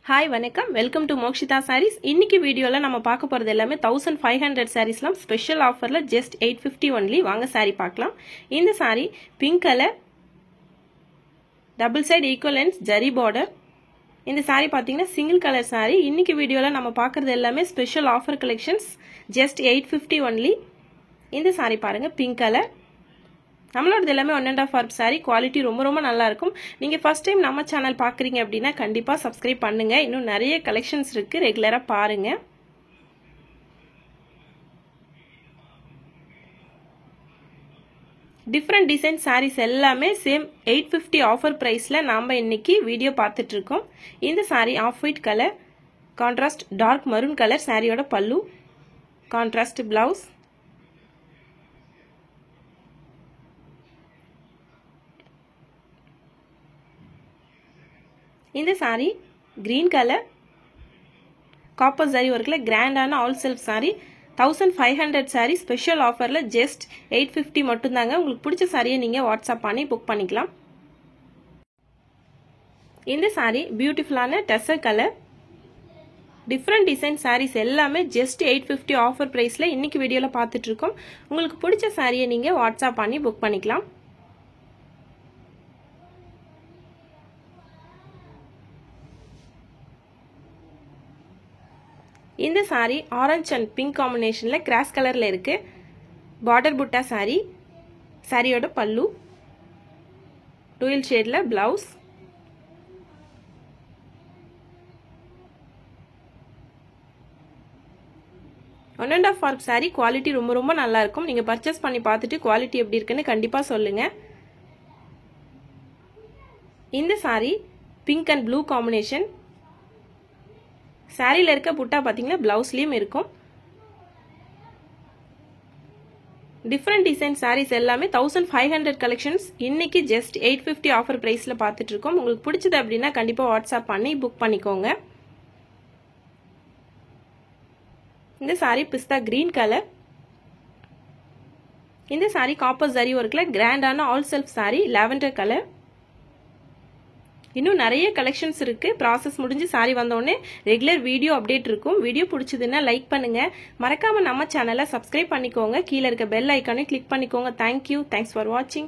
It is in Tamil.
Hi வணக்கம் வெல்கம் டு மோக்ஷிதா sarees இன்னைக்கு வீடியோல நம்ம பார்க்க போறது எல்லாமே 1500 sareesலாம் ஸ்பெஷல் ஆஃபர்ல just 850 only வாங்க saree பார்க்கலாம் இந்த saree pink color double side equal length zari border இந்த saree பாத்தீங்கன்னா single color saree இன்னைக்கு வீடியோல நம்ம பார்க்கிறது எல்லாமே special offer collections just 850 only இந்த saree பாருங்க pink color நம்மளோட எல்லாமே 1.5 hour saree குவாலிட்டி ரொம்ப நல்லா இருக்கும் நீங்க ஃபர்ஸ்ட் டைம் நம்ம சேனல் பார்க்கறீங்க அப்படினா கண்டிப்பா Subscribe பண்ணுங்க இன்னும் நிறைய கலெக்ஷன்ஸ் இருக்கு ரெகுலரா பாருங்க டிஃபரண்ட் டிசைன் sarees எல்லாமே சேம் 850 ஆஃபர் பிரைஸ்ல நாம இன்னைக்கு வீடியோ பார்த்துட்டு இருக்கோம் இந்த saree of white colour contrast dark maroon colour சாரியோட பல்லு கான்ட்ராஸ்ட் பிளவுஸ் இந்த saree green color copper zari workல கிராண்டான all self saree 1500 saree special ஆஃபர்ல just 850 மட்டும் தாங்க உங்களுக்கு பிடிச்ச சாரியை நீங்க வாட்ஸ்அப் பண்ணி புக் பண்ணிக்கலாம் இந்த saree பியூட்டிஃபுல்லான டெசர் கலர் டிஃபரண்ட் டிசைன் sarees எல்லாமே just 850 ஆஃபர் பிரைஸ்ல இன்னைக்கு வீடியோல பார்த்துட்டு இருக்கோம் உங்களுக்கு பிடிச்ச சாரியை நீங்க வாட்ஸ்அப் பண்ணி புக் பண்ணிக்கலாம் இந்த saree orange and pink combinationல grass colorல இருக்கு border butta saree சாரியோட பல்லு dual shadeல blouse one and half hour saree quality ரொம்ப நல்லா இருக்கும் நீங்க பர்ச்சேஸ் பண்ணி பார்த்துட்டு குவாலிட்டி எப்படி இருக்குன்னு கண்டிப்பா சொல்லுங்க இந்த saree pink and blue combination சாரில இருக்க புட்டா பாத்தீங்கன்னா பிளவுஸ்லயும் இருக்கும் டிஃபரண்ட் டிசைன் sarees எல்லாமே 1500 கலெக்ஷன்ஸ் இன்னைக்கு just 850 ஆஃபர் பிரைஸ்ல பார்த்துட்டு இருக்கோம் உங்களுக்கு பிடிச்சது அப்படினா கண்டிப்பா வாட்ஸ்அப் பண்ணி புக் பண்ணிக்கோங்க இந்த saree பிஸ்தா green கலர் இந்த saree காப்பர் ஜரி ஒர்க்ல கிராண்டான all self saree lavender colour இன்னும் நிறைய கலெக்ஷன்ஸ் இருக்கு process முடிஞ்சு saree வந்தோனே ரெகுலர் வீடியோ அப்டேட் இருக்கும் வீடியோ பிடிச்சதுன்னா லைக் பண்ணுங்க மறக்காம நம்ம சேனலை Subscribe பண்ணிக்கோங்க கீழ இருக்க பெல் ஐகானை கிளிக் பண்ணிக்கோங்க Thank you thanks for watching